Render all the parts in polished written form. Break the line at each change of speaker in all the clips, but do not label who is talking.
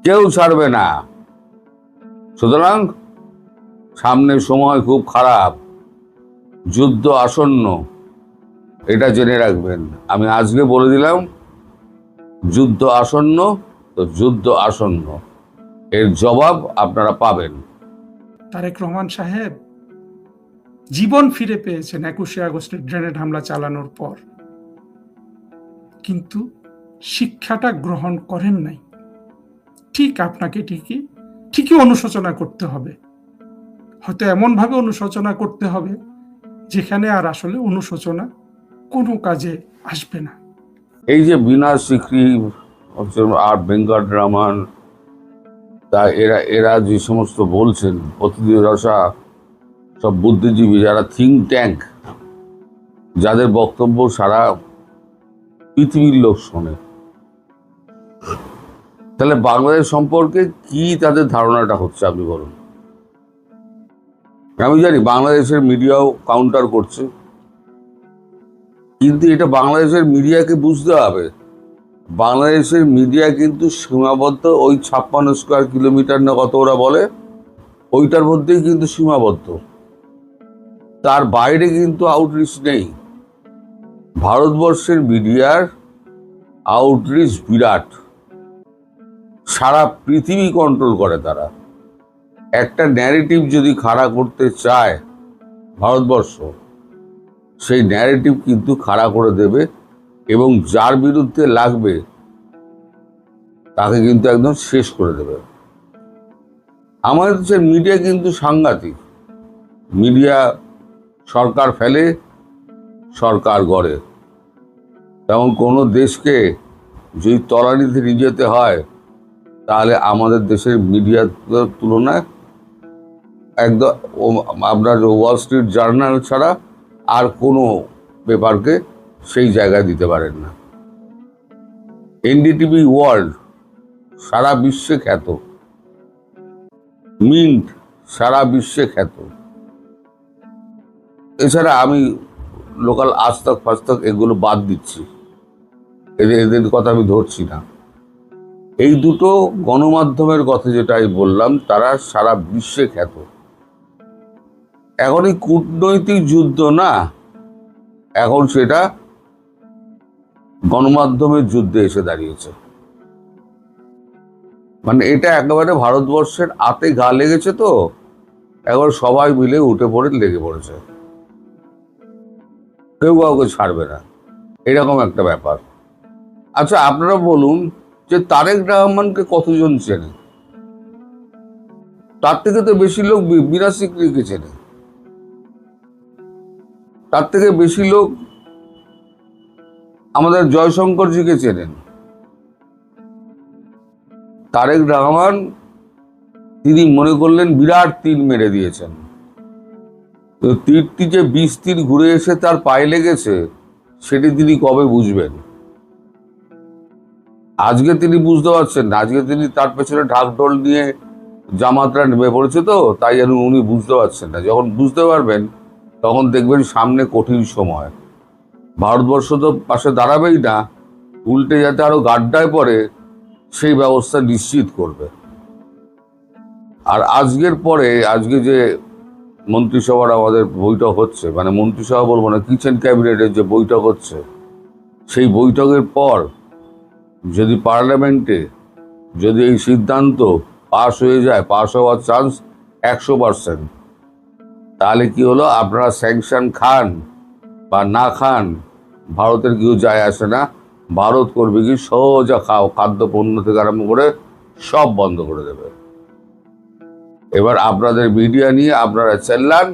কেউ ছাড়বে না। সুতরাং সামনের সময় খুব খারাপ, যুদ্ধ আসন্ন, এটা জেনে রাখবেন। আমি আজকে বলে দিলাম যুদ্ধ আসন্ন, তো যুদ্ধ আসন্ন, এর জবাব আপনারা পাবেন।
তারেক রহমান সাহেব জীবন ফিরে পেয়েছেন 21শে আগস্টের গ্রেনেড হামলা চালানোর পর, কিন্তু শিক্ষাটা গ্রহণ করেন নাই। ঠিক আপনাকে ঠিকই অনুশোচনা করতে হবে, হয়তো এমনভাবে অনুশোচনা করতে হবে যেখানে আর আসলে অনুশোচনা কোনো কাজে আসবে না।
এই যে বিনা সিকরি আর বেঙ্কটরামন, তা এরা যে সমস্ত বলছেন, প্রতিদিন রসা, সব বুদ্ধিজীবী যারা থিঙ্ক ট্যাঙ্ক, যাদের বক্তব্য সারা পৃথিবীর লোক শোনে, তাহলে বাংলাদেশ সম্পর্কে কি তাদের ধারণাটা হচ্ছে আপনি বলুন। আমি জানি বাংলাদেশের মিডিয়াও কাউন্টার করছে, কিন্তু এটা বাংলাদেশের মিডিয়াকে বুঝতে হবে। বাংলাদেশের মিডিয়া কিন্তু সীমাবদ্ধ ওই 56 স্কোয়ার কিলোমিটার না কত ওরা বলে, ওইটার মধ্যেই কিন্তু সীমাবদ্ধ, তার বাইরে কিন্তু আউটরিচ নেই। ভারতবর্ষের মিডিয়ার আউটরিচ বিরাট, সারা পৃথিবী কন্ট্রোল করে তারা। একটা ন্যারেটিভ যদি খাড়া করতে চায় ভারতবর্ষ, সেই ন্যারেটিভ কিন্তু খাড়া করে দেবে, এবং যার বিরুদ্ধে লাগবে তাকে কিন্তু একদম শেষ করে দেবে। আমাদের দেশের মিডিয়া কিন্তু সাংঘাতিক। মিডিয়া সরকার ফেলে, সরকার গড়ে। তেমন কোনো দেশকে যদি তলানিতে নিয়ে যেতে হয়, তাহলে আমাদের দেশের মিডিয়ার তুলনায় একদম আপনার ওয়াল স্ট্রিট জার্নাল ছাড়া আর কোনো পেপারকে সেই জায়গায় দিতে পারেন না। এনডিটিভি ওয়ার্ল্ড সারা বিশ্বে খ্যাত, মিন্ট সারা বিশ্বে খ্যাত। এছাড়া আমি লোকাল আজতক ফাজতক এগুলো বাদ দিচ্ছি, এদের কথা আমি ধরছি না। এই দুটো গণমাধ্যমের কথা যেটা আমি বললাম, তারা সারা বিশ্বে খ্যাত। এখন এই কূটনৈতিক যুদ্ধ না, এখন সেটা গণমাধ্যমের যুদ্ধে এসে দাঁড়িয়েছে। মানে এটা একেবারে ভারতবর্ষের আতে গা লেগেছে, তো একবার সবাই মিলে উঠে পড়ে লেগে পড়েছে, কেউ কাউকে ছাড়বে না, এরকম একটা ব্যাপার। আচ্ছা আপনারা বলুন যে তারেক রহমানকে কতজন চেনে? তার থেকে তো বেশি লোক বিনা সিকরিকে চেনে, তার থেকে বেশি লোক আমাদের জয়শঙ্করজিকে চেনেন। তারেক রহমান তিনি মনে করলেন বিরাট তীর মেরে দিয়েছেন, তো তীরটি যে 20 তীর ঘুরে এসে তার পায়ে লেগেছে, সেটি তিনি কবে বুঝবেন? আজকে তিনি বুঝতে পারছেন না, আজকে তিনি তার পেছনে ঢাকঢোল নিয়ে জামাতরা নেমে পড়েছে, তো তাই যেন উনি বুঝতে পারছেন না। যখন বুঝতে পারবেন তখন দেখবেন সামনে কঠিন সময়। ভারতবর্ষ তো পাশে দাঁড়াবেই না, উল্টে যাতে আরো গাড্ডায় পড়ে সেই ব্যবস্থা নিশ্চিত করবে। আর আজকের পরে, আজকে যে মন্ত্রিসভার আমাদের বৈঠক হচ্ছে, মানে মন্ত্রিসভা বলবো না, কিচেন ক্যাবিনেটের যে বৈঠক হচ্ছে, সেই বৈঠকের পর যদি পার্লামেন্টে যদি এই সিদ্ধান্ত পাশ হয়ে যায়, পাশ হওয়ার চান্স 100%, তাহলে কি হলো, আপনারা স্যাংশন খান বা না খান, ভারতের কেউ যায় আসে না। ভারত করবে কি, সোজা খাদ্য পণ্য থেকে আরম্ভ করে সব বন্ধ করে দেবে। এবার আপনাদের মিডিয়া নিয়ে আপনারা চেল্লান,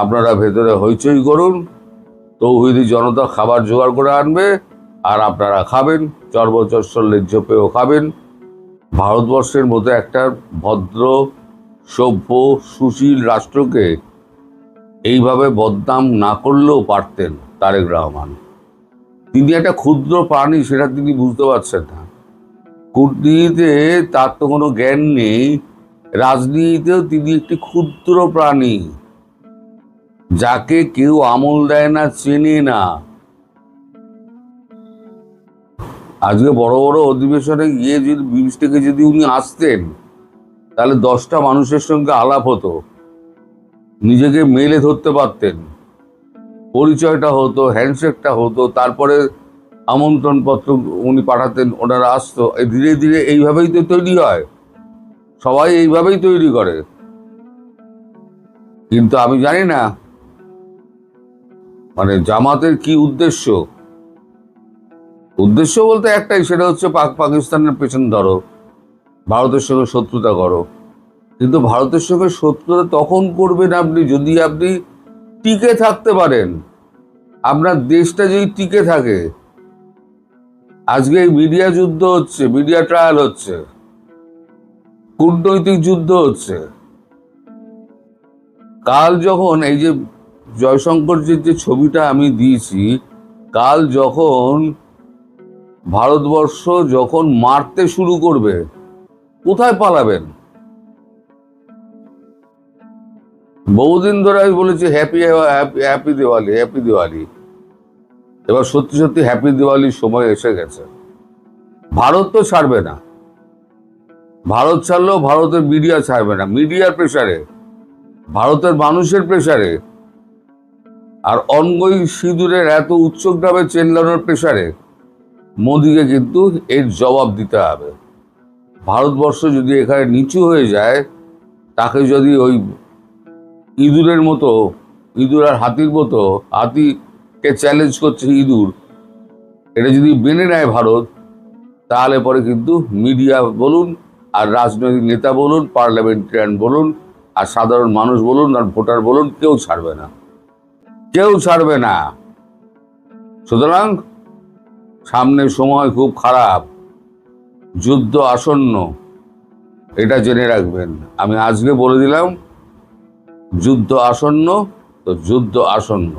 আপনারা ভেতরে হইচই করুন, তৌহিদি জনতা খাবার জোগাড় করে আনবে, আর আপনারা খাবেন, চর্বচস্বর পেয়েও খাবেন। ভারতবর্ষের মতো একটা ভদ্র, সভ্য, সুশীল রাষ্ট্রকে এইভাবে বদনাম না করলেও পারতেন তারেক রহমান। তিনি একটা ক্ষুদ্র প্রাণী, সেটা তিনি বুঝতে পারছেন না। কূটনীতিতে তার তো কোনো জ্ঞান নেই, রাজনীতিতেও তিনি একটি ক্ষুদ্র প্রাণী, যাকে কেউ আমল দেয় না, চেনে না। আজকে বড় বড় অধিবেশনে গিয়ে যদি বিমস্টেকে যদি উনি আসতেন, তাহলে 10টা মানুষের সঙ্গে আলাপ হতো, নিজেকে মেলে ধরতে পারতেন, পরিচয়টা হতো, হ্যান্ডশেকটা হতো, তারপরে আমন্ত্রণ পত্র উনি পাঠাতেন, ওনারা আসতো। ধীরে ধীরে এইভাবেই তো তৈরি হয়, সবাই এইভাবেই তৈরি করে। কিন্তু আমি জানি না মানে জামাতের কি উদ্দেশ্য। উদ্দেশ্য বলতে একটাই, সেটা হচ্ছে পাকিস্তানের পেছন ধরো, ভারতের সঙ্গে শত্রুতা করো। কিন্তু ভারতের সঙ্গে শত্রুতা তখন করবেন আপনি যদি আপনি টিকে থাকতে পারেন, আপনার দেশটা যদি টিকে থাকে। আজকে এই মিডিয়া যুদ্ধ হচ্ছে, মিডিয়া ট্রায়াল হচ্ছে, কূটনৈতিক যুদ্ধ হচ্ছে। কাল যখন এই যে জয়শঙ্করজির যে ছবিটা আমি দিয়েছি, কাল যখন ভারতবর্ষ যখন মারতে শুরু করবে, কোথায় পালাবেন? বহুদিন ধরে আমি বলেছি happy happy Diwali, happy Diwali. এবার সত্যি সত্যি হ্যাপি দিওয়ালির সময় এসে গেছে। ভারত তো ছাড়বে না, ভারত ছাড়লেও ভারতের মিডিয়া ছাড়বে না। মিডিয়ার প্রেসারে, ভারতের মানুষের প্রেসারে, আর অনগোয়িং সিঁদুরের এত উচ্চগ্রামে চেল্লানোর প্রেসারে মোদিকে কিন্তু এর জবাব দিতে হবে। ভারতবর্ষ যদি এখানে নিচু হয়ে যায়, তাকে যদি ওই ইঁদুরের মতো, ইঁদুর আর হাতির মতো, হাতিকে চ্যালেঞ্জ করছে ইঁদুর, এটা যদি মেনে নেয় ভারত, তাহলে পরে কিন্তু মিডিয়া বলুন, আর রাজনৈতিক নেতা বলুন, পার্লামেন্টারিয়ান বলুন, আর সাধারণ মানুষ বলুন, আর ভোটার বলুন, কেউ ছাড়বে না, কেউ ছাড়বে না। সুতরাং সামনে সময় খুব খারাপ, যুদ্ধ আসন্ন, এটা জেনে রাখবেন। আমি আজকে বলে দিলাম, যুদ্ধ আসন্ন, তো যুদ্ধ আসন্ন,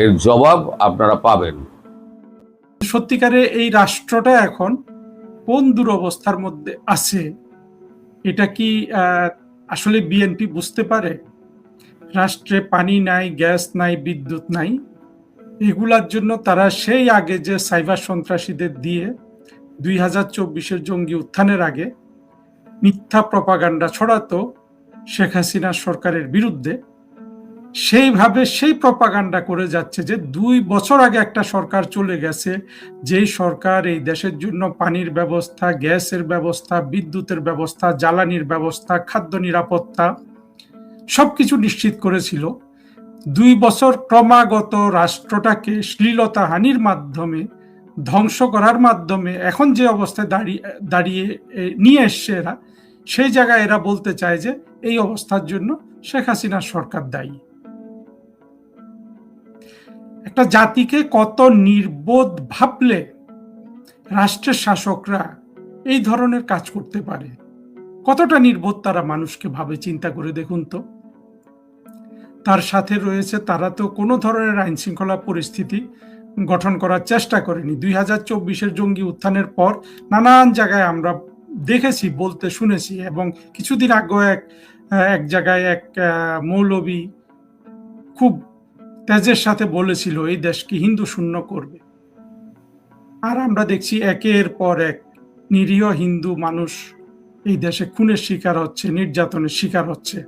এর জবাব আপনারা পাবেন।
সত্যিকারে এই রাষ্ট্রটা এখন কোন দুরবস্থার মধ্যে আছে, এটা কি আসলে বিএনপি বুঝতে পারে? রাষ্ট্রে পানি নাই, গ্যাস নাই, বিদ্যুৎ নাই। এগুলার জন্য তারা সেই আগে যে সাইবার সন্ত্রাসীদের দিয়ে 2024-এর জঙ্গি উত্থানের আগে মিথ্যা প্রপাগান্ডা ছড়াতো শেখ হাসিনা সরকারের বিরুদ্ধে, সেইভাবে সেই প্রপাগান্ডা করে যাচ্ছে যে 2 বছর আগে একটা সরকার চলে গেছে, যেই সরকার এই দেশের জন্য পানির ব্যবস্থা, গ্যাসের ব্যবস্থা, বিদ্যুতের ব্যবস্থা, জ্বালানির ব্যবস্থা, খাদ্য নিরাপত্তা সবকিছু নিশ্চিত করেছিল। 2 বছর ক্রমাগত রাষ্ট্রটাকে শ্লীলতাহানির মাধ্যমে, ধ্বংস করার মাধ্যমে এখন যে অবস্থায় দাঁড়িয়ে নিয়ে এসছে এরা, সেই জায়গায় এরা বলতে চায় যে এই অবস্থার জন্য শেখ হাসিনার সরকার দায়ী। একটা জাতিকে কত নির্বোধ ভাবলে রাষ্ট্রের শাসকরা এই ধরনের কাজ করতে পারে? কতটা নির্বোধ তারা মানুষকে ভাবে, চিন্তা করে দেখুন তো। তার সাথে রয়েছে, তারা তো কোনো ধরনের আইন শৃঙ্খলা পরিস্থিতি গঠন করার চেষ্টা করেনি। 2024-এর জঙ্গি উত্থানের পর নানান জায়গায় আমরা দেখেছি, বলতে শুনেছি, এবং কিছুদিন আগেও এক জায়গায় এক মৌলবী খুব তেজের সাথে বলেছিল এই দেশকে হিন্দু শূন্য করবে। আর আমরা দেখছি একের পর এক নিরীহ হিন্দু মানুষ এই দেশে খুনের শিকার হচ্ছে, নির্যাতনের শিকার হচ্ছে।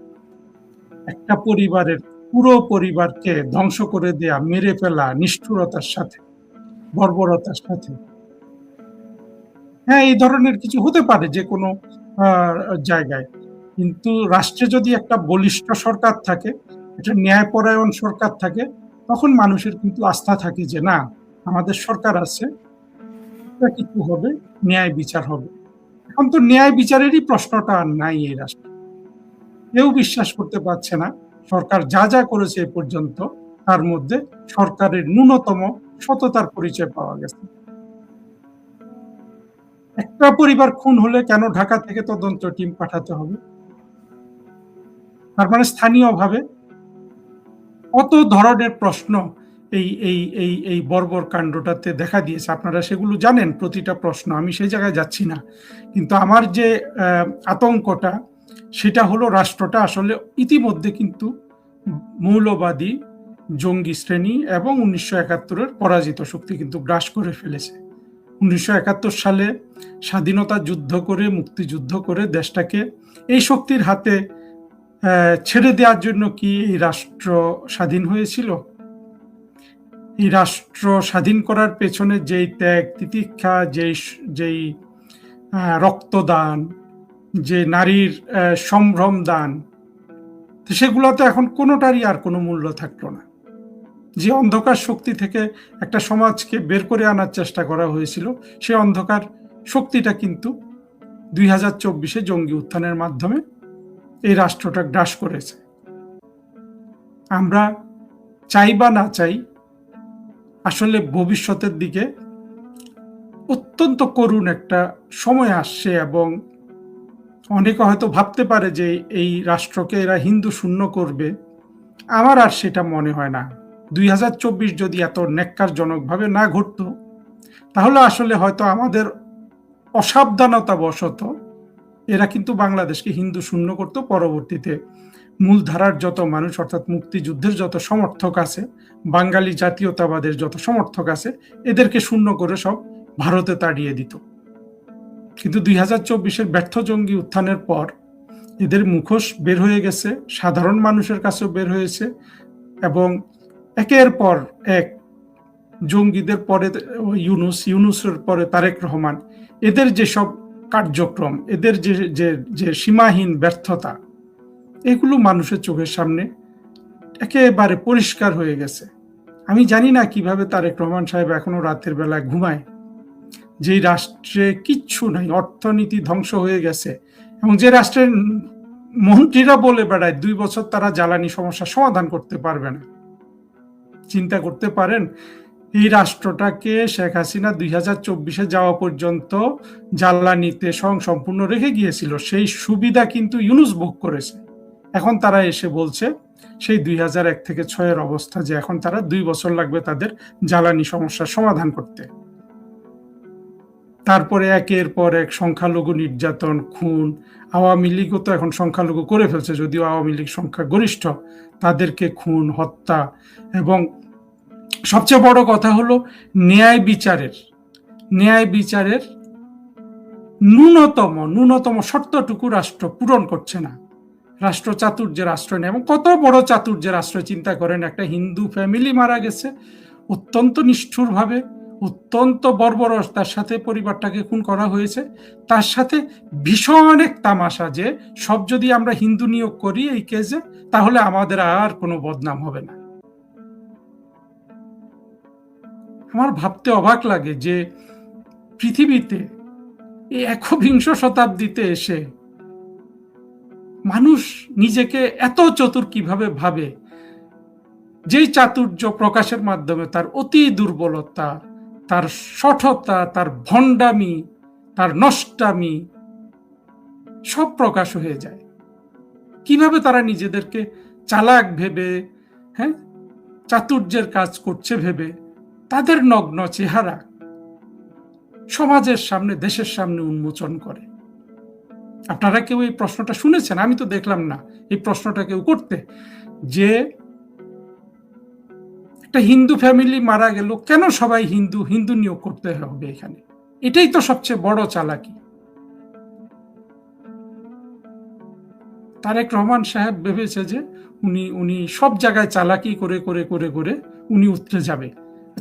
একটা পরিবারের পুরো পরিবারকে ধ্বংস করে দেয়া, মেরে ফেলা নিষ্ঠুরতার সাথে, বর্বরতার সাথে। হ্যাঁ, এই ধরনের কিছু হতে পারে যে কোনো জায়গায়, কিন্তু রাষ্ট্রে যদি একটা বলিষ্ঠ সরকার থাকে, একটা ন্যায়পরায়ণ সরকার থাকে, তখন মানুষের কিন্তু আস্থা থাকে যে না, আমাদের সরকার আছে, কিছু হবে, ন্যায় বিচার হবে। এখন তো ন্যায় বিচারেরই প্রশ্নটা আর নাই এই রাষ্ট্রে। কেউ বিশ্বাস করতে পারছে না সরকার যা যা করেছে এ পর্যন্ত, তার মধ্যে সরকারের ন্যূনতম সততার পরিচয় পাওয়া গেছে। একটা পরিবার খুন হলে কেন ঢাকা থেকে তদন্ত টিম পাঠাতে হবে? তার মানে স্থানীয়ভাবে কত ধরনের প্রশ্ন এই এই এই এই বর্বর কাণ্ডটাতে দেখা দিয়েছে। আপনারা সেগুলো জানেন, প্রতিটা প্রশ্ন, আমি সেই জায়গায় যাচ্ছি না। কিন্তু আমার যে আতঙ্কটা, সেটা হলো রাষ্ট্রটা আসলে ইতিমধ্যে কিন্তু মৌলবাদী জঙ্গি শ্রেণী এবং 1971-এর পরাজিত শক্তি কিন্তু গ্রাস করে ফেলেছে। 1971 সালে স্বাধীনতা যুদ্ধ করে, মুক্তিযুদ্ধ করে দেশটাকে এই শক্তির হাতে ছেড়ে দেওয়ার জন্য কি এই রাষ্ট্র স্বাধীন হয়েছিল? এই রাষ্ট্র স্বাধীন করার পেছনে যেই ত্যাগ তিতিক্ষা, যেই রক্তদান, যে নারীর সম্ভ্রম দান, সেগুলো তো এখন কোনোটারই আর কোনো মূল্য থাকলো না। যে অন্ধকার শক্তি থেকে একটা সমাজকে বের করে আনার চেষ্টা করা হয়েছিল, সেই অন্ধকার শক্তিটা কিন্তু 2024-এ জঙ্গি উত্থানের মাধ্যমে এই রাষ্ট্রটা গ্রাস করেছে। আমরা চাই বা না চাই, আসলে ভবিষ্যতের দিকে অত্যন্ত করুণ একটা সময় আসছে, এবং অনেকে হয়তো ভাবতে পারে যে এই রাষ্ট্রকে এরা হিন্দু শূন্য করবে। আমার আর সেটা মনে হয় না। 2024 যদি এত ন্যাক্কারজনকভাবে না ঘটতো, তাহলে আসলে হয়তো আমাদের অসাবধানতা বশত এরা কিন্তু বাংলাদেশকে হিন্দু শূন্য করতো। পরবর্তীতে মূলধারার যত মানুষ, অর্থাৎ মুক্তিযুদ্ধের যত সমর্থক আছে, বাঙালি জাতীয়তাবাদের যত সমর্থক আছে, এদেরকে শূন্য করে সব ভারতে তাড়িয়ে দিত। কিন্তু 2024-এর ব্যর্থ জঙ্গি উত্থানের পর এদের মুখোশ বের হয়ে গেছে, সাধারণ মানুষের কাছেও বের হয়েছে, এবং একের পর এক জঙ্গিদের পরে ইউনূসের পরে তারেক রহমান, এদের যেসব কার্যক্রম, এদের যে সীমাহীন ব্যর্থতা, এগুলো মানুষের চোখের সামনে একেবারে পরিষ্কার হয়ে গেছে। আমি জানি না কিভাবে তারেক রহমান সাহেব এখনো রাতের বেলা ঘুমায়, যে রাষ্ট্রে কিচ্ছু নাই, অর্থনীতি ধ্বংস হয়ে গেছে, এবং যে রাষ্ট্রের মন্ত্রীরা বলে বেড়ায় 2 বছর তারা জ্বালানি সমস্যার সমাধান করতে পারবে না। চিন্তা করতে পারেন, এই রাষ্ট্রটাকে শেখ হাসিনা 2024-এ যাওয়া পর্যন্ত জ্বালানিতে সম্পূর্ণ রেখে গিয়েছিল, সেই সুবিধা কিন্তু ইউনূস ভোগ করেছে। এখন তারা এসে বলছে সেই 2001 থেকে 6-এর অবস্থা, যে এখন তারা 2 বছর লাগবে তাদের জ্বালানি সমস্যার সমাধান করতে। তারপরে একের পর এক সংখ্যালঘু নির্যাতন, খুন, আওয়ামী লীগও তো এখন সংখ্যালঘু করে ফেলছে, যদিও আওয়ামী লীগ সংখ্যা গরিষ্ঠ, তাদেরকে খুন, হত্যা, এবং সবচেয়ে বড় কথা হলো ন্যায় বিচারের ন্যূনতম শর্তটুকু রাষ্ট্র পূরণ করছে না। রাষ্ট্র চাতুর্যের আশ্রয় নেয়, এবং কত বড় চাতুর্যের আশ্রয় চিন্তা করেন। একটা হিন্দু ফ্যামিলি মারা গেছে অত্যন্ত নিষ্ঠুরভাবে, অত্যন্ত বর্বরতার সাথে পরিবারটাকে খুন করা হয়েছে। তার সাথে ভীষণ এক তামাশা, যে সব যদি আমরা হিন্দু নিয়োগ করি এই কেসে, তাহলে আমাদের আর কোনো বদনাম হবে না। আমার ভাবতে অবাক লাগে যে পৃথিবীতে এই 21 শতাব্দীতে এসে মানুষ নিজেকে এত চতুর কিভাবে ভাবে, যেই চাতুর্য প্রকাশের মাধ্যমে তার অতি দুর্বলতা, তার শঠতা, তার ভণ্ডামি, তার নষ্টামি সব প্রকাশ হয়ে যায়। কিভাবে তারা নিজেদেরকে চালাক ভেবে, চাতুর্যের কাজ করছে ভেবে, তাদের নগ্ন চেহারা সমাজের সামনে, দেশের সামনে উন্মোচন করে। আপনারা কেউ এই প্রশ্নটা শুনেছেন? আমি তো দেখলাম না এই প্রশ্নটা কেউ করতে, যে একটা হিন্দু ফ্যামিলি মারা গেল, কেন সবাই হিন্দু নিয়োগ করতে হবে এখানে? এটাই তো সবচেয়ে বড় চালাকি। তারেক রহমান সাহেব ভেবেছে যে উনি সব জায়গায় চালাকি করে করে করে করে উনি উতরে যাবে।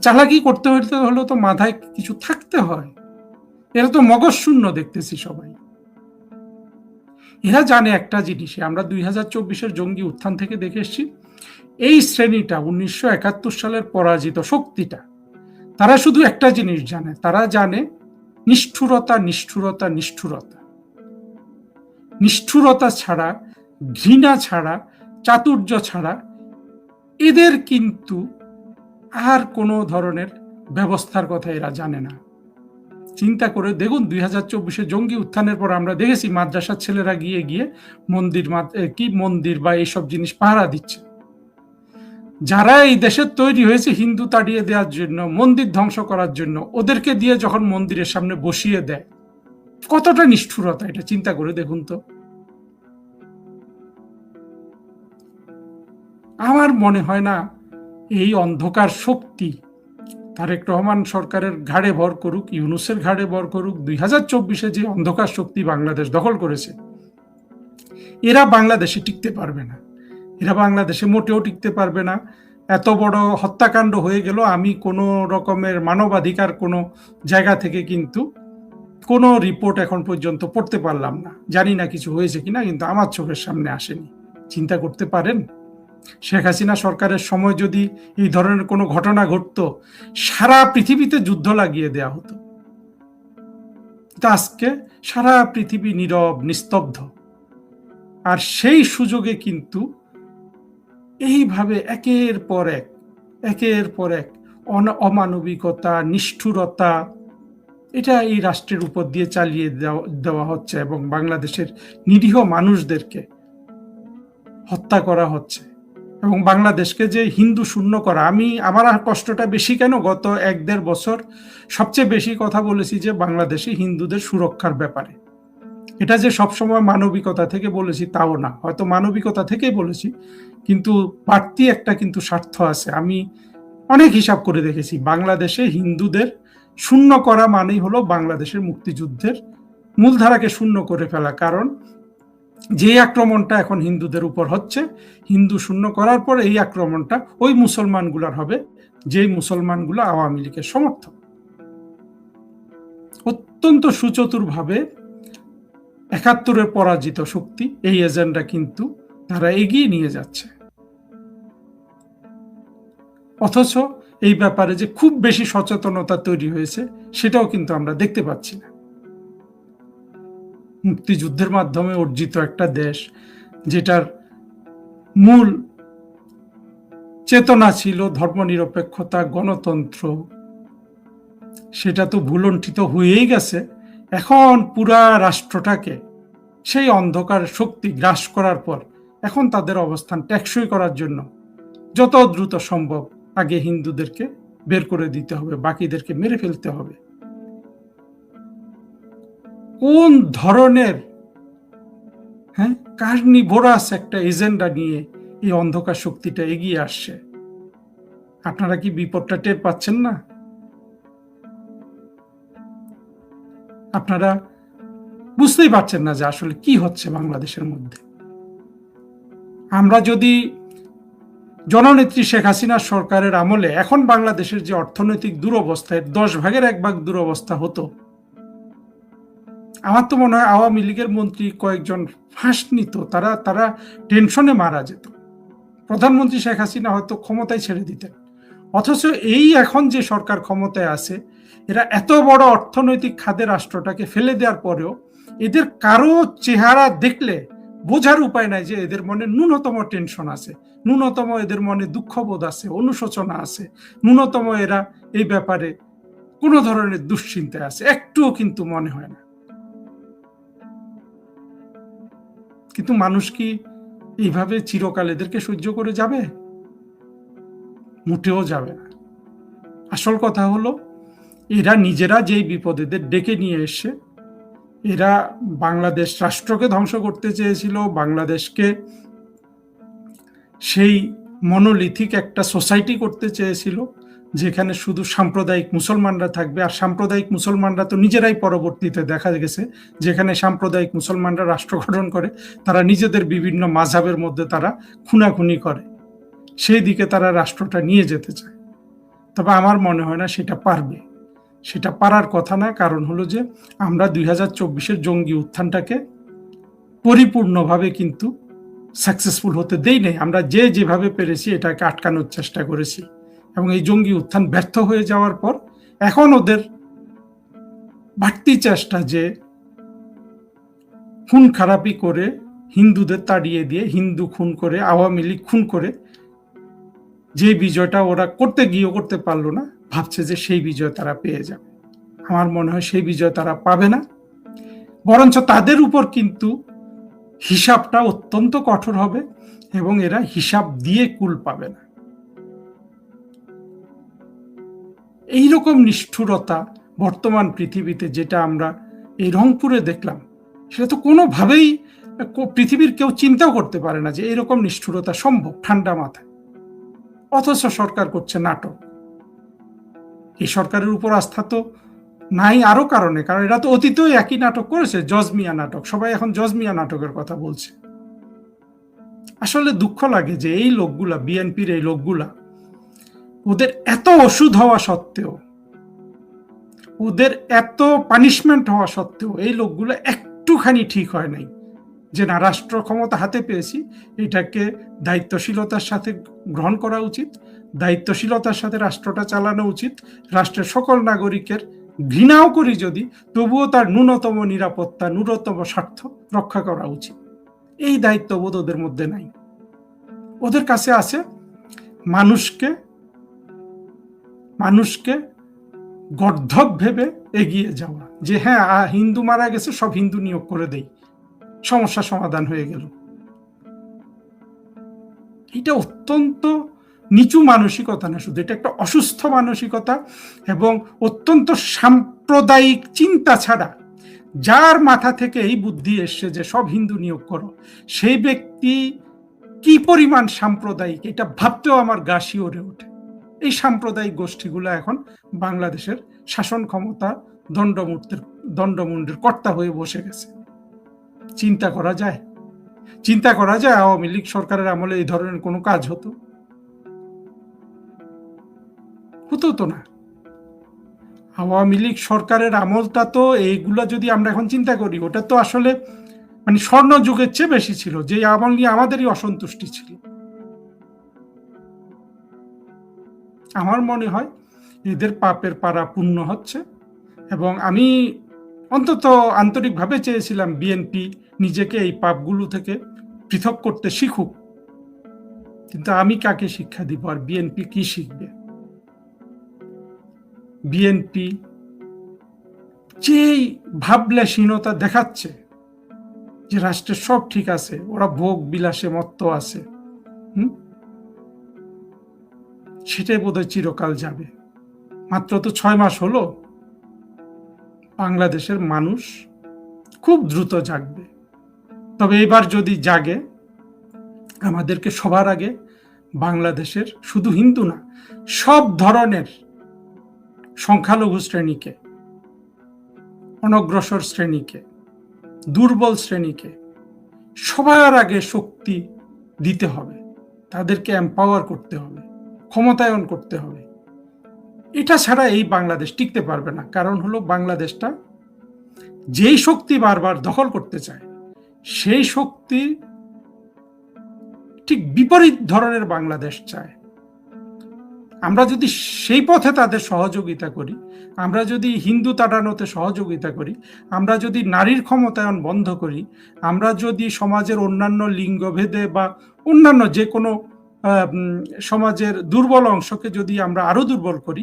চালাকি করতে হলে তো মাথায় কিছু থাকতে হয়। এরা তো মগজ শূন্য দেখতেছি সবাই। এরা জানে একটা জিনিস, আমরা 2024-এর জঙ্গি উত্থান থেকে দেখে এসেছি, এই শ্রেণীটা 1971 সালের পরাজিত শক্তিটা, তারা শুধু একটা জিনিস জানে, তারা জানে নিষ্ঠুরতা, নিষ্ঠুরতা, নিষ্ঠুরতা। নিষ্ঠুরতা ছাড়া, ঘৃণা ছাড়া, চাতুর্য ছাড়া এদের কিন্তু আর কোনো ধরনের ব্যবস্থার কথা এরা জানে না। চিন্তা করে দেখুন, 2024-এ জঙ্গি উত্থানের পর আমরা দেখেছি মাদ্রাসার ছেলেরা গিয়ে গিয়ে মন্দির বা এইসব জিনিস পাহারা দিচ্ছে। যারা এই দেশের তৈরি হয়েছে হিন্দু তাড়িয়ে দেওয়ার জন্য, মন্দির ধ্বংস করার জন্য, ওদেরকে দিয়ে যখন মন্দিরের সামনে বসিয়ে দেয়, কতটা নিষ্ঠুরতা এটা চিন্তা করে দেখুন তো। আমার মনে হয় না এই অন্ধকার শক্তি তারেক রহমান সরকারের ঘাড়ে ভর করুক, ইউনূসের ঘাড়ে ভর করুক, 2024-এ যে অন্ধকার শক্তি বাংলাদেশ দখল করেছে, এরা বাংলাদেশে টিকতে পারবে না। এরা বাংলাদেশে মোটেও টিকতে পারবে না। এত বড় হত্যাকাণ্ড হয়ে গেল, আমি কোনো রকমের মানবাধিকার কোনো জায়গা থেকে কিন্তু কোনো রিপোর্ট এখন পর্যন্ত পড়তে পারলাম না। জানি না কিছু হয়েছে কিনা, কিন্তু আমার চোখের সামনে আসেনি। চিন্তা করতে পারেন, শেখ হাসিনা সরকারের সময় যদি এই ধরনের কোনো ঘটনা ঘটতো, সারা পৃথিবীতে যুদ্ধ লাগিয়ে দেয়া হতো। তা আজকে সারা পৃথিবী নীরব, নিস্তব্ধ। আর সেই সুযোগে কিন্তু এইভাবে একের পর এক অমানবিকতা, নিষ্ঠুরতা, এটা এই রাষ্ট্রের উপর দিয়ে চালিয়ে দেওয়া হচ্ছে এবং বাংলাদেশের নিরীহ মানুষদেরকে হত্যা করা হচ্ছে। এবং বাংলাদেশকে যে হিন্দু শূন্য করা, আমার কষ্টটা বেশি কেন, গত 1-1.5 বছর সবচেয়ে বেশি কথা বলেছি যে বাংলাদেশে হিন্দুদের সুরক্ষার ব্যাপারে। এটা যে সবসময় মানবিকতা থেকে বলেছি তাও না, হয়তো মানবিকতা থেকেই বলেছি, কিন্তু বাড়তি একটা কিন্তু স্বার্থ আছে। আমি অনেক হিসাব করে দেখেছি, বাংলাদেশে হিন্দুদের শূন্য করা মানেই হলো বাংলাদেশের মুক্তিযুদ্ধের মূলধারাকে শূন্য করে ফেলা। কারণ যে আক্রমণটা এখন হিন্দুদের উপর হচ্ছে, হিন্দু শূন্য করার পর এই আক্রমণটা ওই মুসলমানগুলার হবে, যেই মুসলমানগুলো আওয়ামী লীগের সমর্থক। অত্যন্ত সুচতুরভাবে 71-এর পরাজিত শক্তি এই এজেন্ডা কিন্তু তারা এগিয়ে নিয়ে যাচ্ছে। অথচ এই ব্যাপারে যে খুব বেশি সচেতনতা তৈরি হয়েছে সেটাও কিন্তু আমরা দেখতে পাচ্ছি না। মুক্তিযুদ্ধের মাধ্যমে অর্জিত একটা দেশ, যেটার মূল চেতনা ছিল ধর্মনিরপেক্ষতা, গণতন্ত্র, সেটা তো ভুলণ্ঠিত হয়েই গেছে। এখন পুরা রাষ্ট্রটাকে সেই অন্ধকার শক্তি গ্রাস করার পর এখন তাদের অবস্থান টেকসই করার জন্য যত দ্রুত সম্ভব আগে হিন্দুদেরকে বের করে দিতে হবে, বাকিদেরকে মেরে ফেলতে হবে। কোন ধরনের কার্নিভোরাস একটা এজেন্ডা নিয়ে এই অন্ধকার শক্তিটা এগিয়ে আসছে, আপনারা কি বিপদটা টের পাচ্ছেন না? আপনারা বুঝতেই পারছেন না যে আসলে কি হচ্ছে বাংলাদেশের মধ্যে। আমরা যদি জননেত্রী শেখ হাসিনা সরকারের আমলে এখন বাংলাদেশের যে অর্থনৈতিক দুরবস্থায় 10/1 দুরবস্থা হতো, আমার তো মনে হয় আওয়ামী লীগের মন্ত্রী কয়েকজন ফাঁস নিত, তারা টেনশনে মারা যেত। প্রধানমন্ত্রী শেখ হাসিনা হয়তো ক্ষমতায় ছেড়ে দিতেন। অথচ এই এখন যে সরকার ক্ষমতায় আছে, এরা এত বড় অর্থনৈতিক খাতে রাষ্ট্রটাকে ফেলে দেওয়ার পরেও এদের কারো চেহারা দেখলে বোঝার উপায় নাই যে এদের মনে ন্যূনতম টেনশন আছে, ন্যূনতম এদের মনে দুঃখবোধ আছে, অনুশোচনা আছে, ন্যূনতম এরা এই ব্যাপারে কোনো ধরনের দুশ্চিন্তায় আছে, একটুও কিন্তু মনে হয় না। কিন্তু মানুষ কি এইভাবে চিরকাল এদেরকে সহ্য করে যাবে? মোটেও যাবে না। আসল কথা হলো, এরা নিজেরা যেই বিপদে ডেকে নিয়ে এসে, এরা বাংলাদেশ রাষ্ট্রকে ধ্বংস করতে চেয়েছিল, বাংলাদেশকে সেই মনোলিথিক একটা সোসাইটি করতে চেয়েছিল যেখানে শুধু সাম্প্রদায়িক মুসলমানরা থাকবে। আর সাম্প্রদায়িক মুসলমানরা তো নিজেরাই পরবর্তীতে দেখা গেছে, যেখানে সাম্প্রদায়িক মুসলমানরা রাষ্ট্র গঠন করে, তারা নিজেদের বিভিন্ন মাযহাবের মধ্যে তারা খুনাখুনি করে, সেই দিকে তারা রাষ্ট্রটা নিয়ে যেতে চায়। তবে আমার মনে হয় না সেটা পারবে, সেটা পারার কথা না। কারণ হলো যে আমরা 2024-এর জঙ্গি উত্থানটাকে পরিপূর্ণভাবে কিন্তু সাকসেসফুল হতে দেই নাই। আমরা যেভাবে পেরেছি এটাকে আটকানোর চেষ্টা করেছি, এবং এই জঙ্গি উত্থান ব্যর্থ হয়ে যাওয়ার পর এখন ওদের বাড়তি চেষ্টা যে খুন খারাপি করে, হিন্দুদের তাড়িয়ে দিয়ে, হিন্দু খুন করে, আওয়ামী লীগ খুন করে যে বিজয়টা ওরা করতে গিয়েও করতে পারলো না, ভাবছে যে সেই বিজয় তারা পেয়ে যাবে। আমার মনে হয় সেই বিজয় তারা পাবে না, বরঞ্চ তাদের উপর কিন্তু হিসাবটা অত্যন্ত কঠোর হবে এবং এরা হিসাব দিয়ে কুল পাবে না। এইরকম নিষ্ঠুরতা বর্তমান পৃথিবীতে যেটা আমরা এই রংপুরে দেখলাম, সেটা তো কোনোভাবেই পৃথিবীর কেউ চিন্তাও করতে পারে না যে এরকম নিষ্ঠুরতা সম্ভব ঠান্ডা মাথায়। অথচ সরকার করছে নাটক। এই সরকারের উপর আস্থা তো নাই আরো কারণে, কারণ এরা তো অতীতেও একই নাটক করেছে, জজমিয়া নাটক। সবাই এখন জজমিয়া নাটকের কথা বলছে। আসলে দুঃখ লাগে যে এই লোকগুলা, বিএনপির এই লোকগুলা, ওদের এত ওষুধ হওয়া সত্ত্বেও, ওদের এত পানিশমেন্ট হওয়া সত্ত্বেও এই লোকগুলো একটুখানি ঠিক হয় নাই যে না, রাষ্ট্র ক্ষমতা হাতে পেয়েছি, এটাকে দায়িত্বশীলতার সাথে গ্রহণ করা উচিত, দায়িত্বশীলতার সাথে রাষ্ট্রটা চালানো উচিত, রাষ্ট্রের সকল নাগরিকের ঘৃণাও করি যদি, তবুও তার ন্যূনতম নিরাপত্তা, ন্যূনতম স্বার্থ রক্ষা করা উচিত। এই দায়িত্ববোধ ওদের মধ্যে নাই। ওদের কাছে আছে মানুষকে গর্ধব ভেবে এগিয়ে যাওয়া, যে হ্যাঁ হিন্দু মারা গেছে, সব হিন্দু নিয়োগ করে দেই, সমস্যা সমাধান হয়ে গেল। এটা অত্যন্ত নিচু মানসিকতা না শুধু, এটা একটা অসুস্থ মানসিকতা এবং অত্যন্ত সাম্প্রদায়িক চিন্তা ছাড়া যার মাথা থেকে এই বুদ্ধি এসছে যে সব হিন্দু নিয়োগ করো, সেই ব্যক্তি কি পরিমাণ সাম্প্রদায়িক এটা ভাবতেও আমার গা শিওরে ওঠে। এই সাম্প্রদায়িক গোষ্ঠীগুলো এখন বাংলাদেশের শাসন ক্ষমতা দণ্ডমুণ্ডের কর্তা হয়ে বসে গেছে। চিন্তা করা যায় আওয়ামী লীগ সরকারের আমলে এই ধরনের কোনো কাজ হতো তো না। আওয়ামী লীগ সরকারের আমলটা তো, এইগুলা যদি আমরা এখন চিন্তা করি, ওটা তো আসলে মানে স্বর্ণ যুগের চেয়ে বেশি ছিল, যে আমল নিয়ে আমাদেরই অসন্তুষ্টি ছিল। আমার মনে হয় এদের পাপের পাড়া পূর্ণ হচ্ছে, এবং আমি অন্তত আন্তরিকভাবে চেয়েছিলাম বিএনপি নিজেকে এই পাপগুলো থেকে পৃথক করতে শিখুক, কিন্তু আমি কাকে শিক্ষা দিব, আর বিএনপি কি শিখবে? বিএনপি যেই ভাবলেশহীনতা দেখাচ্ছে যে রাষ্ট্রের সব ঠিক আছে, ওরা ভোগ বিলাসে মত্ত আছে, সেটাই বোধহয় চিরকাল যাবে। মাত্র তো 6 মাস হলো, বাংলাদেশের মানুষ খুব দ্রুত জাগবে। তবে এবার যদি জাগে, আমাদেরকে সবার আগে বাংলাদেশের শুধু হিন্দু না, সব ধরনের সংখ্যালঘু শ্রেণীকে, অনগ্রসর শ্রেণীকে, দুর্বল শ্রেণীকে সবার আগে শক্তি দিতে হবে, তাদেরকে এম্পাওয়ার করতে হবে, ক্ষমতায়ন করতে হবে। এটা ছাড়া এই বাংলাদেশ টিকতে পারবে না। কারণ হলো, বাংলাদেশটা যেই শক্তি বারবার দখল করতে চায়, সেই শক্তি ঠিক বিপরীত ধরনের বাংলাদেশ চায়। আমরা যদি সেই পথে তাদের সহযোগিতা করি, আমরা যদি হিন্দু তাড়ানোতে সহযোগিতা করি, আমরা যদি নারীর ক্ষমতায়ন বন্ধ করি, আমরা যদি সমাজের অন্যান্য লিঙ্গভেদে বা অন্যান্য যে কোনো সমাজের দুর্বল অংশকে যদি আমরা আরো দুর্বল করি,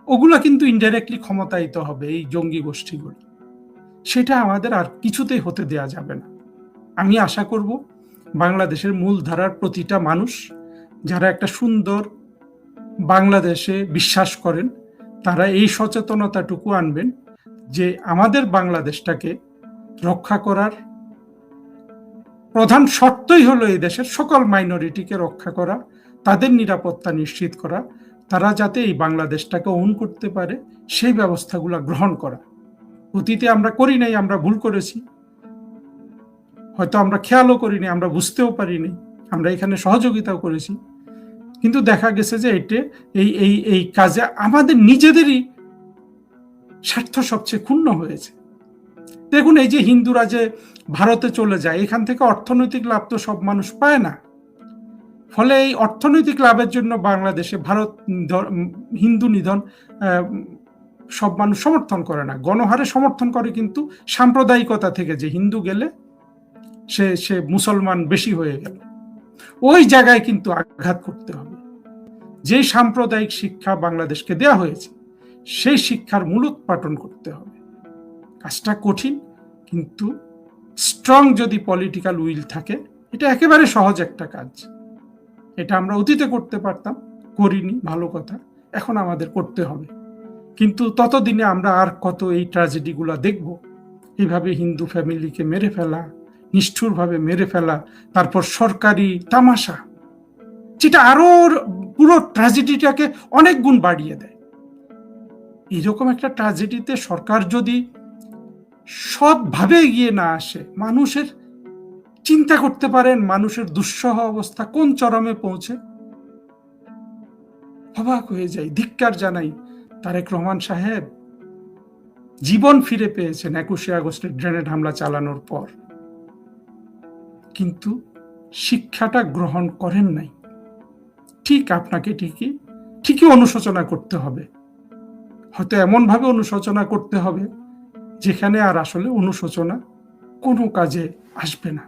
ওগুলা কিন্তু ইনডাইরেক্টলি ক্ষমতায়িত হবে এই জঙ্গি গোষ্ঠীগুলো। সেটা আমাদের আর কিছুতেই হতে দেয়া যাবে না। আমি আশা করব বাংলাদেশের মূলধারার প্রতিটা মানুষ, যারা একটা সুন্দর বাংলাদেশে বিশ্বাস করেন, তারা এই সচেতনতাটুকু আনবেন যে আমাদের বাংলাদেশটাকে রক্ষা করার প্রধান শর্তই হলো এই দেশের সকল মাইনরিটিকে রক্ষা করা, তাদের নিরাপত্তা নিশ্চিত করা, তারা যাতে এই বাংলাদেশটাকে ওন করতে পারে সেই ব্যবস্থাগুলো গ্রহণ করা। অতীতে আমরা করি নাই, আমরা ভুল করেছি, হয়তো আমরা খেয়ালও করিনি, আমরা বুঝতেও পারিনি, আমরা এখানে সহযোগিতাও করেছি, কিন্তু দেখা গেছে যে এই কাজে আমাদের নিজেদেরই স্বার্থ সবচেয়ে ক্ষুণ্ণ হয়েছে। দেখুন, এই যে হিন্দুরা যে ভারতে চলে যায়, এখান থেকে অর্থনৈতিক লাভ তো সব মানুষ পায় না। ফলে এই অর্থনৈতিক লাভের জন্য বাংলাদেশে ভারত হিন্দু নিধন সব মানুষ সমর্থন করে না, গণহারে সমর্থন করে কিন্তু সাম্প্রদায়িকতা থেকে, যে হিন্দু গেলে সে মুসলমান বেশি হয়ে গেল। ওই জায়গায় কিন্তু আঘাত করতে হবে। যে সাম্প্রদায়িক শিক্ষা বাংলাদেশকে দেয়া হয়েছে, সেই শিক্ষার মূলোৎপাটন করতে হবে। কাজটা কঠিন, কিন্তু স্ট্রং যদি পলিটিক্যাল উইল থাকে, এটা একেবারে সহজ একটা কাজ। এটা আমরা অতীতে করতে পারতাম, করিনি, ভালো কথা, এখন আমাদের করতে হবে। কিন্তু ততদিনে আমরা আর কত এই ট্র্যাজেডিগুলো দেখব, এইভাবে হিন্দু ফ্যামিলিকে মেরে ফেলা, নিষ্ঠুরভাবে মেরে ফেলা, তারপর সরকারি তামাশা, যেটা আরো পুরো ট্র্যাজেডিটাকে অনেক গুণ বাড়িয়ে দেয়। এরকম একটা ট্র্যাজেডিতে সরকার যদি সৎভাবে এগিয়ে না আসে, মানুষের চিন্তা করতে পারেন মানুষের দুঃসহ অবস্থা কোন চরমে পৌঁছে। অবাক হয়ে যাই, ধিক্কার জানাই। তারেক রহমান সাহেব জীবন ফিরে পেয়েছেন 21শে আগস্টের গ্রেনেড হামলা চালানোর পর, কিন্তু শিক্ষাটা গ্রহণ করেন নাই। ঠিক আপনাকে ঠিকই অনুশোচনা করতে হবে। হয়তো এমনভাবে অনুশোচনা করতে হবে যেখানে আর আসলে অনুশোচনা কোনো কাজে আসবে না।